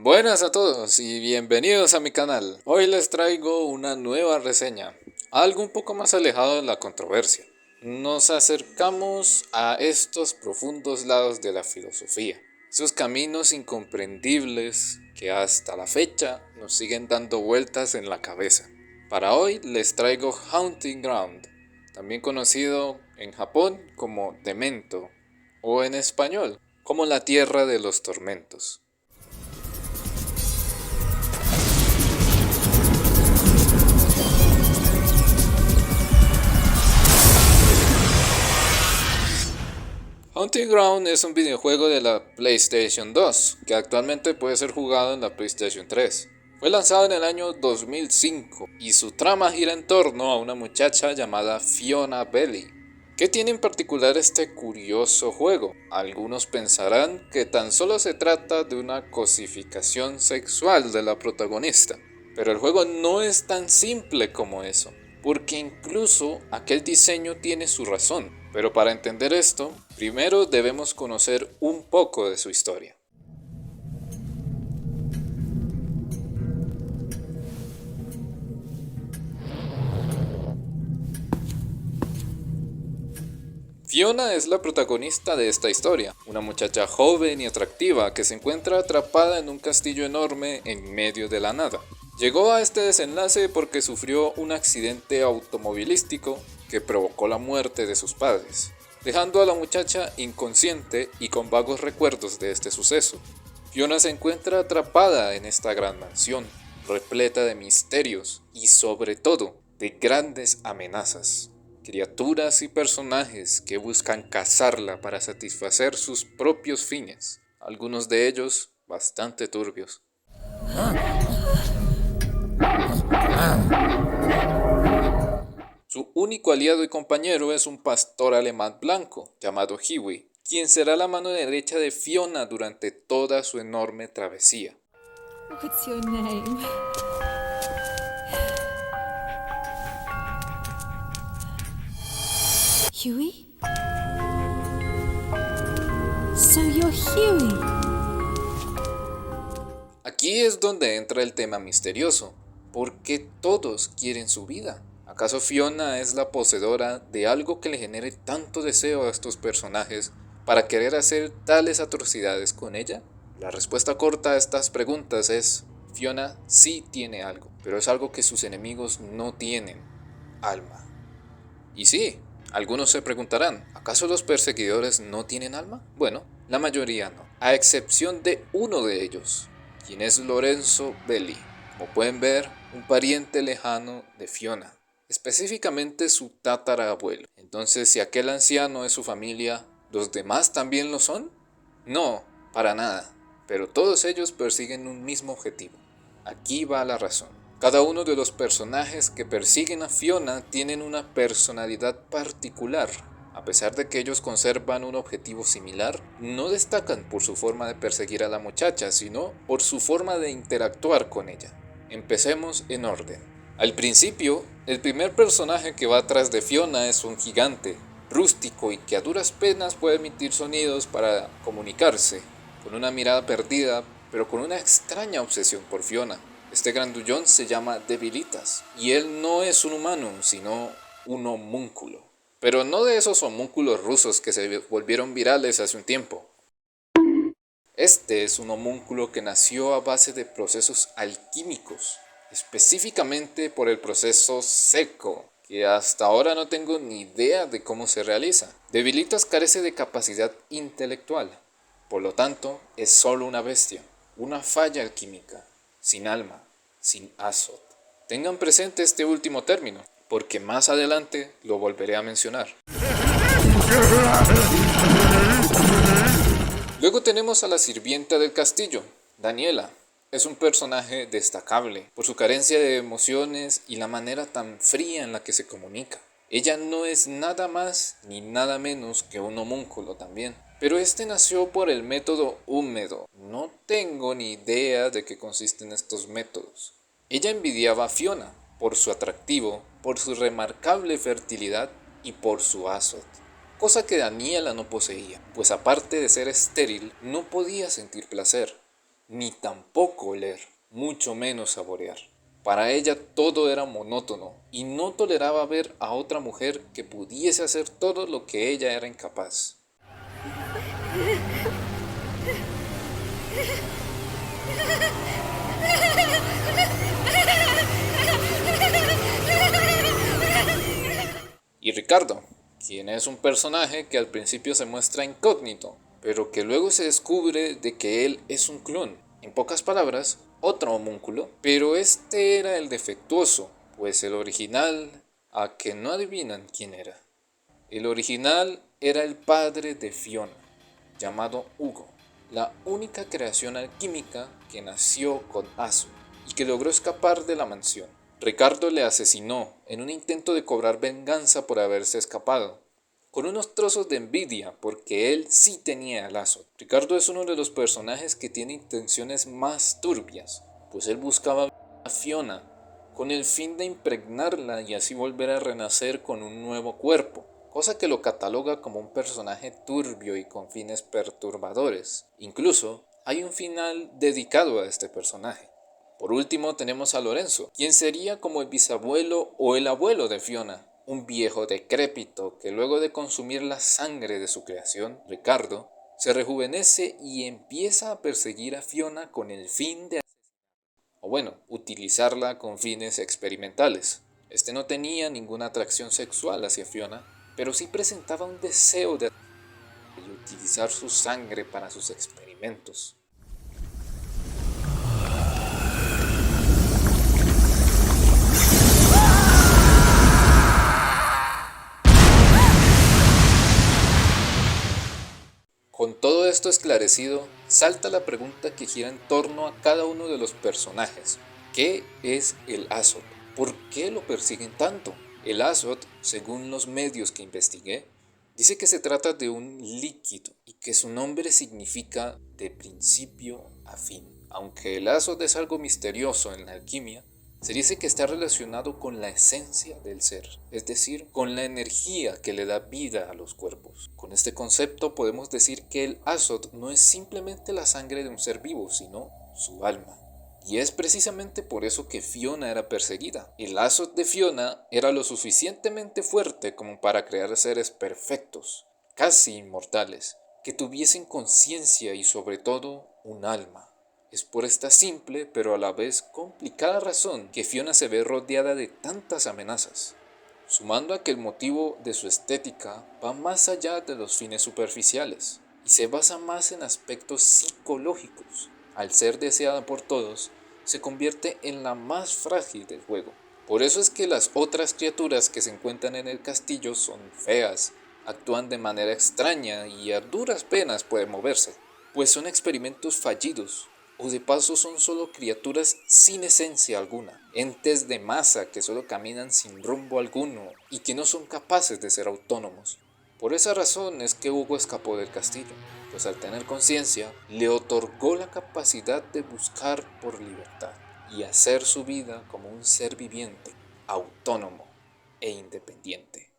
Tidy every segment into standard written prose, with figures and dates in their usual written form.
Buenas a todos y bienvenidos a mi canal. Hoy les traigo una nueva reseña, algo un poco más alejado de la controversia. Nos acercamos a estos profundos lados de la filosofía, esos caminos incomprendibles que hasta la fecha nos siguen dando vueltas en la cabeza. Para hoy les traigo Haunting Ground, también conocido en Japón como Demento, o en español como la Tierra de los Tormentos. Haunting Ground es un videojuego de la PlayStation 2, que actualmente puede ser jugado en la PlayStation 3. Fue lanzado en el año 2005 y su trama gira en torno a una muchacha llamada Fiona Belli. ¿Qué tiene en particular este curioso juego? Algunos pensarán que tan solo se trata de una cosificación sexual de la protagonista, pero el juego no es tan simple como eso, porque incluso aquel diseño tiene su razón. Pero para entender esto, primero debemos conocer un poco de su historia. Fiona es la protagonista de esta historia, una muchacha joven y atractiva que se encuentra atrapada en un castillo enorme en medio de la nada. Llegó a este desenlace porque sufrió un accidente automovilístico que provocó la muerte de sus padres, dejando a la muchacha inconsciente y con vagos recuerdos de este suceso. Fiona se encuentra atrapada en esta gran mansión, repleta de misterios y sobre todo de grandes amenazas. Criaturas y personajes que buscan cazarla para satisfacer sus propios fines, algunos de ellos bastante turbios. Su único aliado y compañero es un pastor alemán blanco llamado Huey, quien será la mano derecha de Fiona durante toda su enorme travesía. What's your name? Huey? So you're Huey. Aquí es donde entra el tema misterioso. ¿Por qué todos quieren su vida? ¿Acaso Fiona es la poseedora de algo que le genere tanto deseo a estos personajes para querer hacer tales atrocidades con ella? La respuesta corta a estas preguntas es: Fiona sí tiene algo, pero es algo que sus enemigos no tienen: alma. Y sí, algunos se preguntarán, ¿acaso los perseguidores no tienen alma? Bueno, la mayoría no, a excepción de uno de ellos, quien es Lorenzo Belli, como pueden ver, un pariente lejano de Fiona, específicamente su tatarabuelo. Entonces, si aquel anciano es su familia, ¿los demás también lo son? No, para nada, pero todos ellos persiguen un mismo objetivo. Aquí va la razón. Cada uno de los personajes que persiguen a Fiona tienen una personalidad particular. A pesar de que ellos conservan un objetivo similar, no destacan por su forma de perseguir a la muchacha, sino por su forma de interactuar con ella. Empecemos en orden. Al principio, el primer personaje que va atrás de Fiona es un gigante, rústico y que a duras penas puede emitir sonidos para comunicarse, con una mirada perdida, pero con una extraña obsesión por Fiona. Este grandullón se llama Debilitas, y él no es un humano, sino un homúnculo. Pero no de esos homúnculos rusos que se volvieron virales hace un tiempo. Este es un homúnculo que nació a base de procesos alquímicos, específicamente por el proceso seco, que hasta ahora no tengo ni idea de cómo se realiza. Debilitas carece de capacidad intelectual, por lo tanto es solo una bestia, una falla alquímica, sin alma, sin Azot. Tengan presente este último término, porque más adelante lo volveré a mencionar. Luego tenemos a la sirvienta del castillo, Daniela. Es un personaje destacable por su carencia de emociones y la manera tan fría en la que se comunica. Ella no es nada más ni nada menos que un homúnculo también. Pero este nació por el método húmedo. No tengo ni idea de qué consisten estos métodos. Ella envidiaba a Fiona por su atractivo, por su remarcable fertilidad y por su Azot, cosa que Daniela no poseía, pues aparte de ser estéril, no podía sentir placer. ni tampoco oler, mucho menos saborear. Para ella todo era monótono y no toleraba ver a otra mujer que pudiese hacer todo lo que ella era incapaz. Y Ricardo, quien es un personaje que al principio se muestra incógnito, pero que luego se descubre de que él es un clon. En pocas palabras, otro homúnculo, pero este era el defectuoso, pues el original, a que no adivinan quién era. El original era el padre de Fiona, llamado Hugo, la única creación alquímica que nació con Azul y que logró escapar de la mansión. Ricardo le asesinó en un intento de cobrar venganza por haberse escapado, con unos trozos de envidia porque él sí tenía el Azul. Ricardo es uno de los personajes que tiene intenciones más turbias, pues él buscaba a Fiona con el fin de impregnarla y así volver a renacer con un nuevo cuerpo, cosa que lo cataloga como un personaje turbio y con fines perturbadores. Incluso hay un final dedicado a este personaje. Por último tenemos a Lorenzo, quien sería como el bisabuelo o el abuelo de Fiona, un viejo decrépito que luego de consumir la sangre de su creación, Ricardo, se rejuvenece y empieza a perseguir a Fiona con el fin de utilizarla con fines experimentales. Este no tenía ninguna atracción sexual hacia Fiona, pero sí presentaba un deseo de utilizar su sangre para sus experimentos. Con todo esto esclarecido, salta la pregunta que gira en torno a cada uno de los personajes. ¿Qué es el Azot? ¿Por qué lo persiguen tanto? El Azot, según los medios que investigué, dice que se trata de un líquido y que su nombre significa de principio a fin. Aunque el Azot es algo misterioso en la alquimia, se dice que está relacionado con la esencia del ser, es decir, con la energía que le da vida a los cuerpos. Con este concepto podemos decir que el Azot no es simplemente la sangre de un ser vivo, sino su alma. Y es precisamente por eso que Fiona era perseguida. El Azot de Fiona era lo suficientemente fuerte como para crear seres perfectos, casi inmortales, que tuviesen conciencia y sobre todo un alma. Es por esta simple pero a la vez complicada razón que Fiona se ve rodeada de tantas amenazas, sumando a que el motivo de su estética va más allá de los fines superficiales y se basa más en aspectos psicológicos. Al ser deseada por todos, se convierte en la más frágil del juego. Por eso es que las otras criaturas que se encuentran en el castillo son feas, actúan de manera extraña y a duras penas pueden moverse, pues son experimentos fallidos, o de paso son solo criaturas sin esencia alguna, entes de masa que solo caminan sin rumbo alguno y que no son capaces de ser autónomos. Por esa razón es que Hugo escapó del castillo, pues al tener conciencia le otorgó la capacidad de buscar por libertad y hacer su vida como un ser viviente, autónomo e independiente.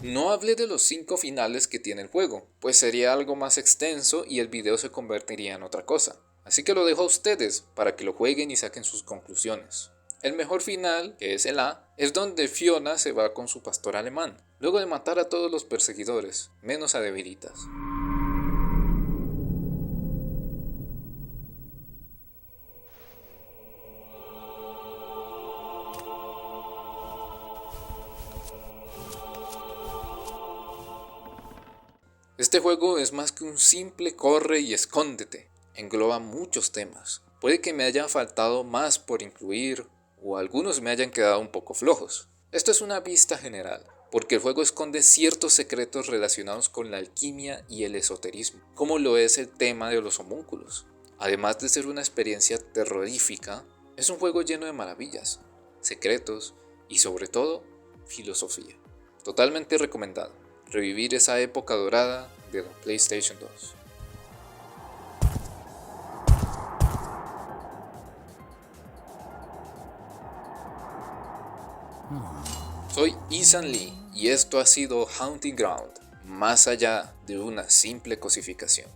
No hablé de los 5 finales que tiene el juego, pues sería algo más extenso y el video se convertiría en otra cosa. Así que lo dejo a ustedes para que lo jueguen y saquen sus conclusiones. El mejor final, que es el A, es donde Fiona se va con su pastor alemán, luego de matar a todos los perseguidores, menos a De Veritas. Este juego es más que un simple corre y escóndete, engloba muchos temas. Puede que me haya faltado más por incluir o algunos me hayan quedado un poco flojos. Esto es una vista general, porque el juego esconde ciertos secretos relacionados con la alquimia y el esoterismo, como lo es el tema de los homúnculos. Además de ser una experiencia terrorífica, es un juego lleno de maravillas, secretos y sobre todo, filosofía. Totalmente recomendado. Revivir esa época dorada de la PlayStation 2. Soy Ethan Lee y esto ha sido Haunting Ground, más allá de una simple cosificación.